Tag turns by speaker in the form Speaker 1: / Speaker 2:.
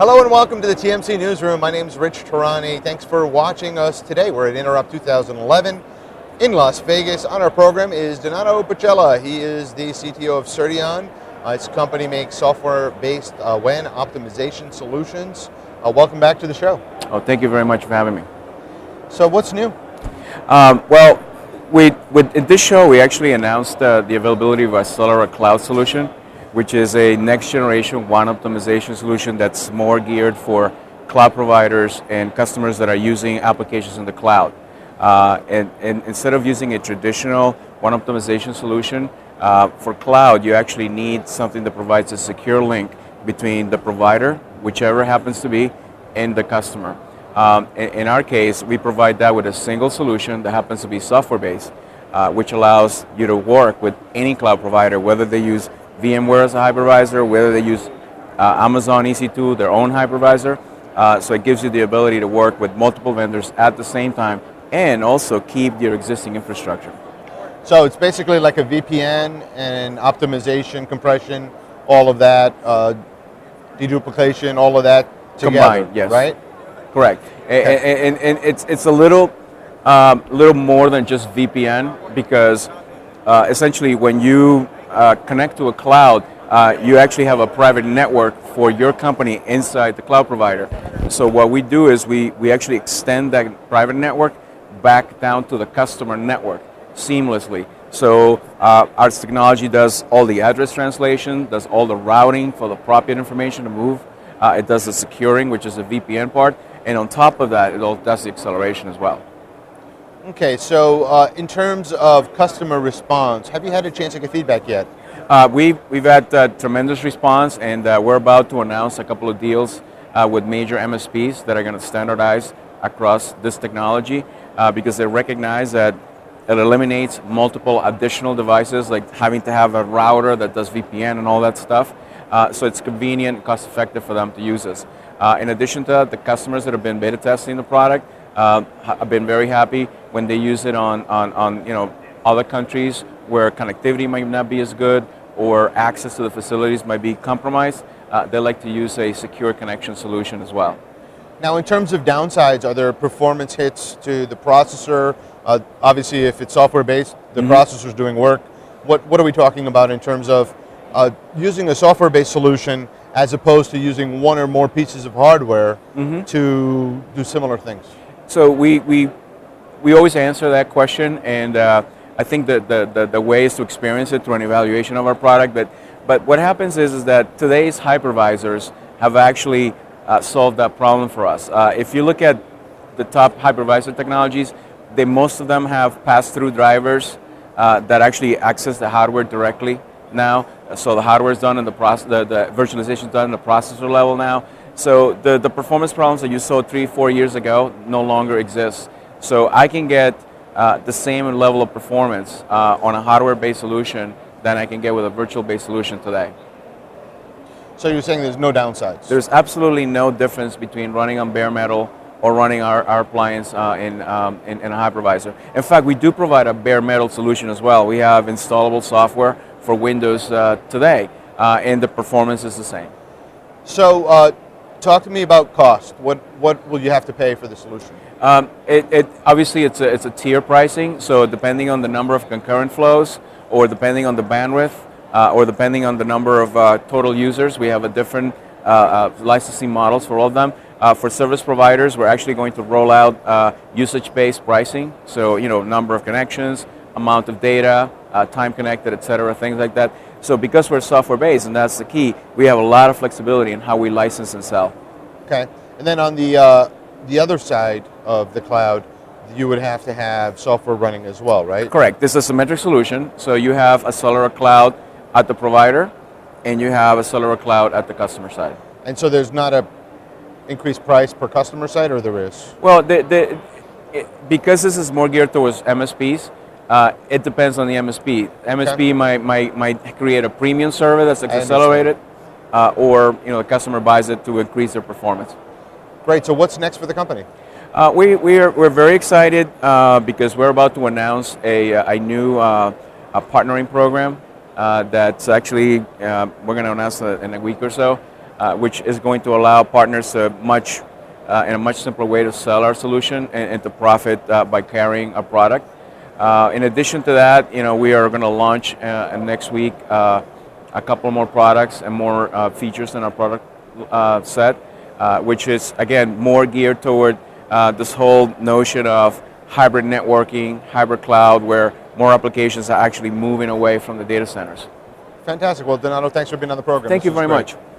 Speaker 1: Hello and welcome to the TMC Newsroom. My name is Rich Tarani. Thanks for watching us today. We're at Interrupt 2011 in Las Vegas. On our program is Donato Pacella. He is the CTO of Certeon. His company makes software-based WAN optimization solutions. Welcome back to the show.
Speaker 2: Oh, thank you very much for having me.
Speaker 1: So what's new?
Speaker 2: In this show, we actually announced the availability of our Cellular Cloud solution, which is a next-generation WAN optimization solution that's more geared for cloud providers and customers that are using applications in the cloud. And instead of using a traditional WAN optimization solution, for cloud, you actually need something that provides a secure link between the provider, whichever happens to be, and the customer. In our case, we provide that with a single solution that happens to be software-based, which allows you to work with any cloud provider, whether they use VMware as a hypervisor, whether they use Amazon EC2, their own hypervisor. So it gives you the ability to work with multiple vendors at the same time and also keep your existing infrastructure.
Speaker 1: So it's basically like a VPN and optimization, compression, all of that, deduplication, all of that together,
Speaker 2: combined, yes.
Speaker 1: Right?
Speaker 2: Correct.
Speaker 1: Okay.
Speaker 2: And it's a little more than just VPN, because essentially when you connect to a cloud, you actually have a private network for your company inside the cloud provider. So what we do is we actually extend that private network back down to the customer network seamlessly. So our technology does all the address translation, does all the routing for the proper information to move. It does the securing, which is the VPN part. And on top of that, it does the acceleration as well.
Speaker 1: Okay, so in terms of customer response, have you had a chance to get feedback yet?
Speaker 2: We've had tremendous response, and we're about to announce a couple of deals with major MSPs that are going to standardize across this technology because they recognize that it eliminates multiple additional devices, like having to have a router that does VPN and all that stuff. So it's convenient and cost effective for them to use this. In addition to that, the customers that have been beta testing the product have been very happy when they use it on other countries where connectivity might not be as good or access to the facilities might be compromised. They like to use a secure connection solution as well.
Speaker 1: Now, in terms of downsides, are there performance hits to the processor? Obviously, if it's software-based, the processor's doing work. What are we talking about in terms of using a software-based solution as opposed to using one or more pieces of hardware to do similar things?
Speaker 2: So we always answer that question, and I think that the way is to experience it through an evaluation of our product. But what happens is that today's hypervisors have actually solved that problem for us. If you look at the top hypervisor technologies, most of them have pass-through drivers that actually access the hardware directly now. So the hardware is done in the virtualization is done in the processor level now. So the performance problems that you saw 3-4 years ago no longer exist. So I can get the same level of performance on a hardware-based solution than I can get with a virtual-based solution today.
Speaker 1: So you're saying there's no downsides?
Speaker 2: There's absolutely no difference between running on bare metal or running our appliance in a hypervisor. In fact, we do provide a bare metal solution as well. We have installable software for Windows today, and the performance is the same.
Speaker 1: So talk to me about cost. What will you have to pay for the solution?
Speaker 2: Obviously it's a tier pricing, so depending on the number of concurrent flows, or depending on the bandwidth, or depending on the number of total users, we have a different licensing models for all of them. For service providers, we're actually going to roll out usage-based pricing, so number of connections, amount of data, time connected, etc., things like that. So because we're software-based, and that's the key, we have a lot of flexibility in how we license and sell.
Speaker 1: Okay, and then on the other side of the cloud, you would have to have software running as well, right?
Speaker 2: Correct. This is a symmetric solution, so you have a Cellular Cloud at the provider, and you have a Cellular Cloud at the customer side.
Speaker 1: And so there's not a increased price per customer side, or there is?
Speaker 2: Well, because this is more geared towards MSPs, it depends on the MSP. MSP might create a premium server that's accelerated, or the customer buys it to increase their performance.
Speaker 1: Great. So what's next for the company?
Speaker 2: We're very excited because we're about to announce a new partnering program that's actually we're going to announce in a week or so. which is going to allow partners to in a much simpler way to sell our solution and to profit by carrying our product. In addition to that, we are going to launch next week a couple more products and more features in our product set, which is again more geared toward this whole notion of hybrid networking, hybrid cloud, where more applications are actually moving away from the data centers.
Speaker 1: Fantastic. Well, Donato, thanks for being on the program.
Speaker 2: Thank
Speaker 1: This
Speaker 2: you
Speaker 1: was
Speaker 2: very
Speaker 1: great.
Speaker 2: much.